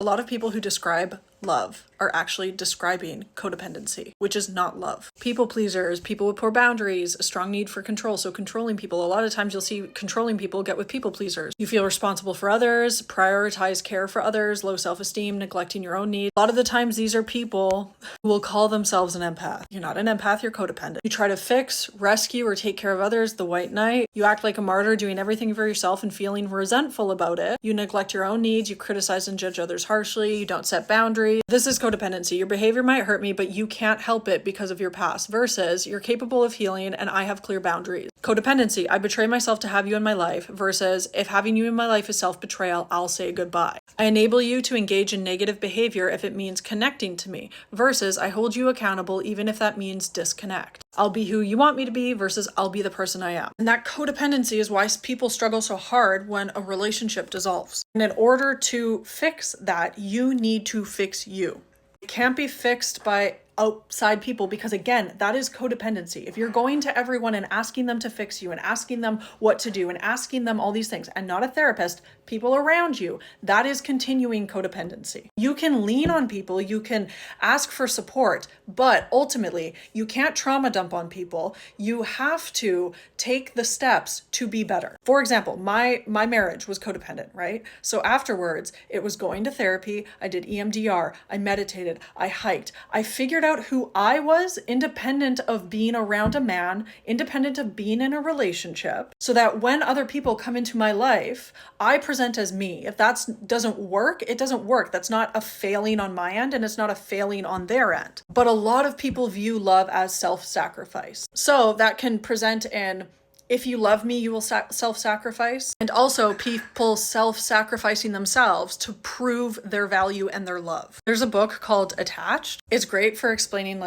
A lot of people who describe love are actually describing codependency, which is not love. People pleasers, people with poor boundaries, a strong need for control. So controlling people, a lot of times you'll see controlling people get with people pleasers. You feel responsible for others, prioritize care for others, low self-esteem, neglecting your own needs. A lot of the times these are people who will call themselves an empath. You're not an empath, you're codependent. You try to fix, rescue, or take care of others, the white knight. You act like a martyr, doing everything for yourself and feeling resentful about it. You neglect your own needs, you criticize and judge others harshly, you don't set boundaries. This is codependency. Your behavior might hurt me, but you can't help it because of your past, versus you're capable of healing and I have clear boundaries. Codependency, I betray myself to have you in my life, versus if having you in my life is self-betrayal, I'll say goodbye. I enable you to engage in negative behavior if it means connecting to me, versus I hold you accountable even if that means disconnect. I'll be who you want me to be versus I'll be the person I am. And that codependency is why people struggle so hard when a relationship dissolves. And in order to fix that, you need to fix you. It can't be fixed by outside people, because again, that is codependency. If you're going to everyone and asking them to fix you and asking them what to do and asking them all these things, and not a therapist, people around you, that is continuing codependency. You can lean on people, you can ask for support, but ultimately you can't trauma dump on people. You have to take the steps to be better. For example, my marriage was codependent, right? So afterwards, it was going to therapy, I did EMDR, I meditated, I hiked, I figured out who I was independent of being around a man, independent of being in a relationship, so that when other people come into my life, I present as me. If that doesn't work, it doesn't work. That's not a failing on my end and it's not a failing on their end. But a lot of people view love as self-sacrifice. So that can present in, if you love me, you will self-sacrifice. And also people self-sacrificing themselves to prove their value and their love. There's a book called Attached. It's great for explaining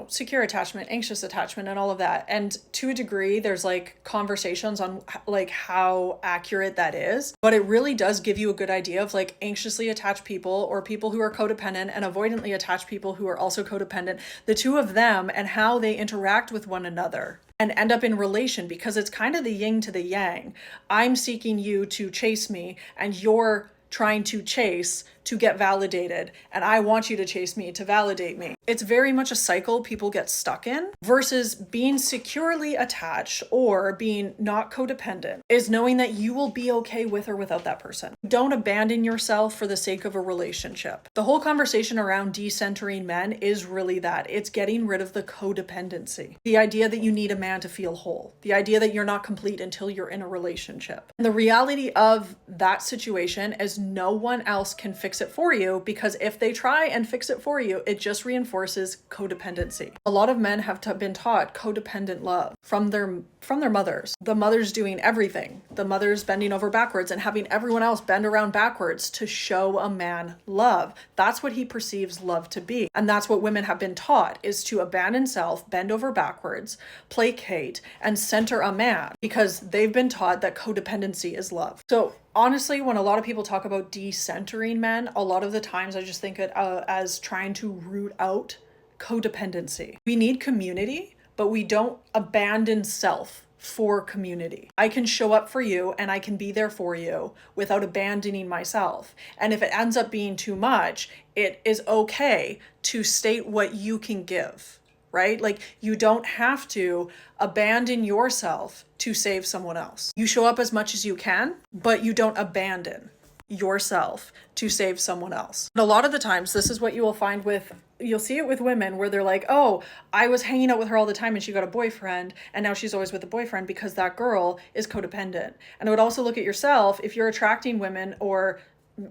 secure attachment, anxious attachment, and all of that. And to a degree, there's conversations on how accurate that is. But it really does give you a good idea of anxiously attached people or people who are codependent and avoidantly attached people who are also codependent, the two of them and how they interact with one another and end up in relation, because it's kind of the yin to the yang. I'm seeking you to chase me and you're trying to chase to get validated, and I want you to chase me to validate me. It's very much a cycle people get stuck in, versus being securely attached or being not codependent is knowing that you will be okay with or without that person. Don't abandon yourself for the sake of a relationship. The whole conversation around decentering men is really that. It's getting rid of the codependency. The idea that you need a man to feel whole. The idea that you're not complete until you're in a relationship. And the reality of that situation is no one else can fix it for you, because if they try and fix it for you, it just reinforces codependency. A lot of men have been taught codependent love from their mothers. The mothers doing everything. The mothers bending over backwards and having everyone else bend around backwards to show a man love. That's what he perceives love to be. And that's what women have been taught, is to abandon self, bend over backwards, placate, and center a man, because they've been taught that codependency is love. So honestly, when a lot of people talk about decentering men, a lot of the times I just think it as trying to root out codependency. We need community, but we don't abandon self for community. I can show up for you and I can be there for you without abandoning myself. And if it ends up being too much, it is okay to state what you can give, right? You don't have to abandon yourself to save someone else. You show up as much as you can, but you don't abandon yourself to save someone else. And a lot of the times, this is what you will find you'll see it with women where they're like, oh, I was hanging out with her all the time and she got a boyfriend and now she's always with a boyfriend because that girl is codependent. And I would also look at yourself. If you're attracting women or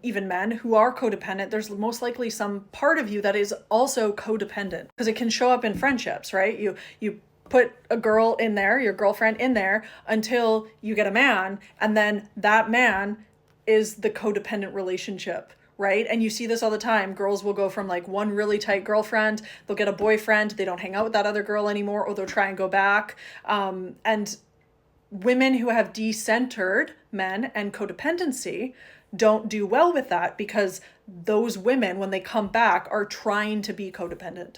even men who are codependent, there's most likely some part of you that is also codependent, because it can show up in friendships, right? You put a girl in there, your girlfriend in there, until you get a man, and then that man is the codependent relationship, right? And you see this all the time. Girls will go from one really tight girlfriend, they'll get a boyfriend, they don't hang out with that other girl anymore, or they'll try and go back. And women who have decentered men and codependency don't do well with that, because those women, when they come back, are trying to be codependent.